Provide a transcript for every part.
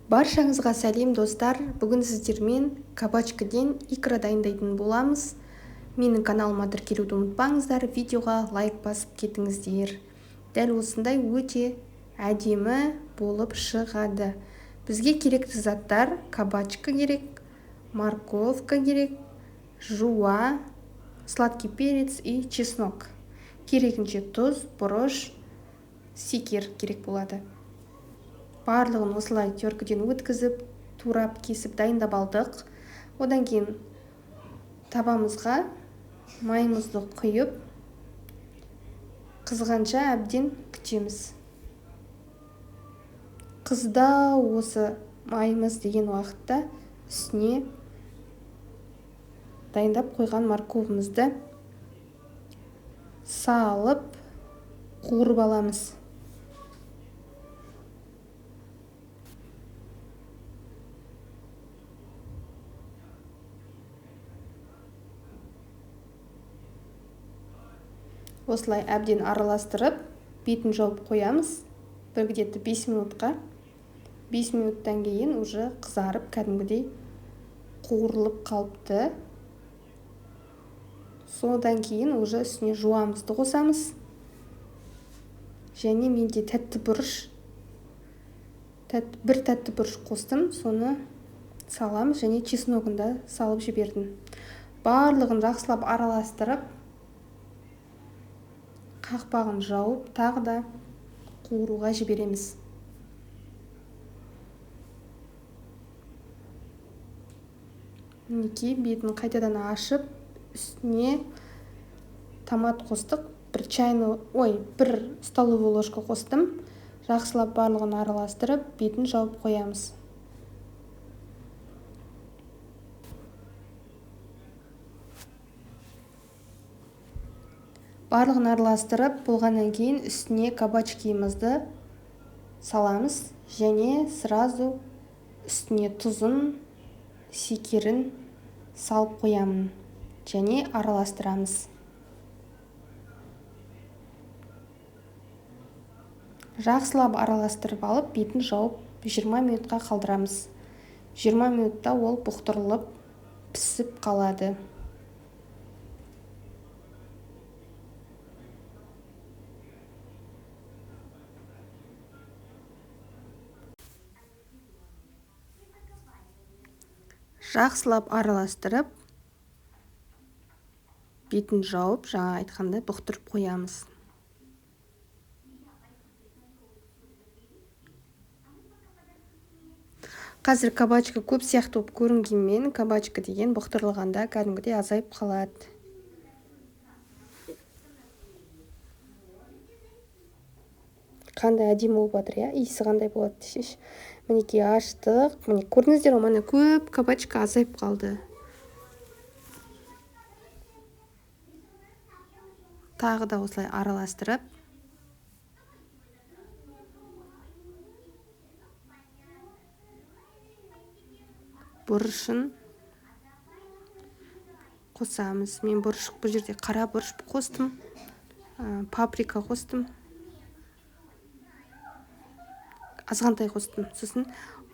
Баршаңызға сәлем достар. Бүгін сіздермен кабачкіден икра дайындайтын боламыз. Менің каналыма тіркелуді ұмытпаңыздар, видеоға лайк басып кетіңіздер. Дәл осындай өте әдемі болып шығады. Бізге керекті заттар: кабачка керек, морковка керек, жуа, сладкий перец и чеснок. Керегінше тұз, бұрыш, секер керек болады. Барлығын осылай теркіден өткізіп, турап кесіп дайындап алдық. Одан кейін табамызға майымызды құйып, қызғанша әбден күтеміз. Қызда осы майымыз деген уақытта үстіне дайындап қойған морковымызды салып қуырып аламыз. Осылай әбден араластырып, бетін жауып қоямыз. Бір где-то 5 минутқа. 5 минуттан кейін уже қызарып, кәдімгідей қуырылып қалыпты. Содан кейін уже үстіне жуамызды қосамыз. Және менде бір тәтті бұрыш қостым, соны саламыз және чесногын да салып жібердім. Барлығын жақсылап араластырып, қақпағын жауып, тағы да қуыруға жібереміз. Мінекей, бетін қайтадан ашып, үстіне томат қостық. бір столовый ложка қостым. Жақсылап барлығын араластырып, бетін жауып қоямыз. Барлығын араластырып болғаннан кейін үстіне кабачкимызды саламыз және сразу үстіне тұзын, секерін салып қоямын және араластырамыз. Жақсылап араластырып алып, бетін жауып 20 минутқа қалдырамыз. 20 минутта ол бұқтырылып, пісіп қалады. Жақсылап араластырып, бетін жауып, жаңа айтқандай бұқтырып қоямыз. Қазір кабачка көп сияқты болып көрінгенмен, кабачка деген бұқтырылғанда кәдімгідей азайып қалады. Қандай әдемі болып жатыр, иә? Иісі қандай болады десеш. Мінекей аштық. Міне көрдіңіздер, мана көп кабачка азайып қалды. Тағы да осылай араластырып, бұрышын қосамыз. Мен бұл жерде қара бұрыш қостым, паприка қостым, азғантай қостым, сосын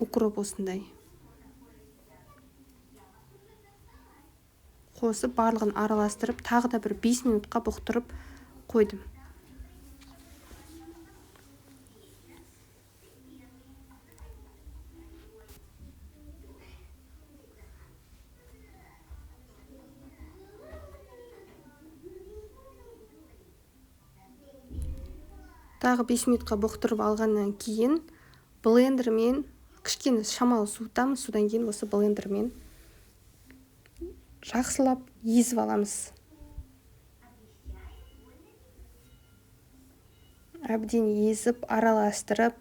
укроп осындай. Қосып, барлығын араластырып, тағы да бір 5 минутқа бұқтырып қойдым. Тағы 5 минутқа бұқтырып алғаннан кейін блендермен кішкене шамалы суытамыз. Содан кейін осы блендермен жақсылап езіп аламыз. Әбден езіп, араластырып,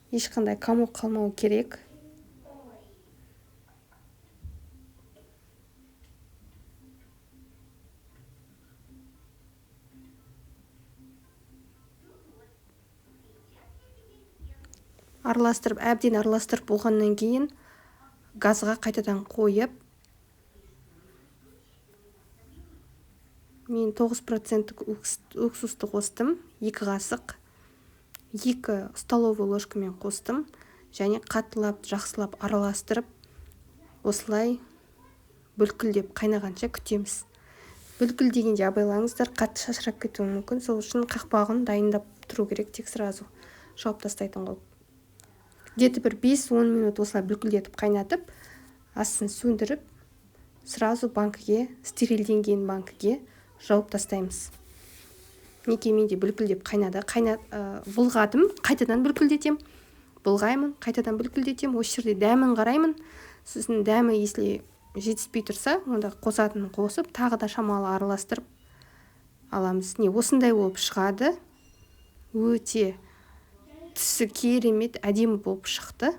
ешқандай комок қалмау керек. Әбден араластырып болғаннан кейін газға қайтадан қойып, мен 9% уксусты қостым, 2 қасық. 2 столовый ложкамен қостым және қаттылап жақсылап араластырып осылай бүлкілдеп қайнағанша күтеміз. Бүлкіл дегенде абайлаңыздар, қатты шашырап кетуі мүмкін, сол үшін қақпағын дайындап тұру керек, тек сразу жауып тастайтын қылып. Где-то бір 5-10 минут осылай бүлкілдетіп қайнатып, астын сөндіріп, сразу банкіге, стерильденген банкіге жауып тастаймыз. Неке менде бүлкілдеп қайнады, бұлғадым, қайтадан бүлкілдетем, бұлғаймын, қайтадан бүлкілдетем, осы жерде дәмін қараймын. Сосын дәмі если жетіспей тұрса, онда қосатынын қосып, тағы да шамалы араластырып аламыз. Осындай болып шығады. Өте түсі керемет, әдемі болып шықты.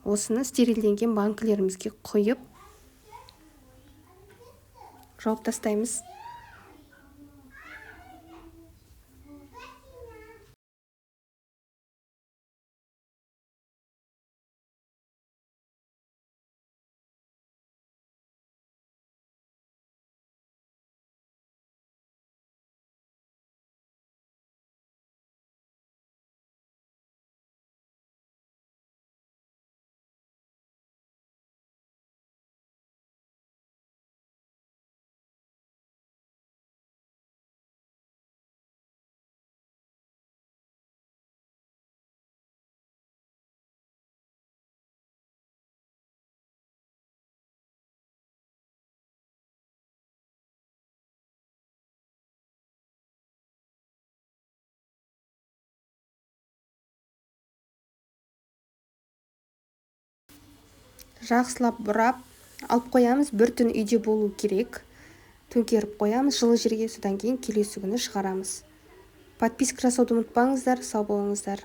Осыны стерильденген банкілерімізге құйып жауып тастаймыз. Жақсылап бұрап алып қоямыз. Бір түн үйде болу керек. Төңкеріп қоямыз жылы жерге, содан кейін келесі күні шығарамыз. Подписка жасауды ұмытпаңыздар. Сау болыңыздар.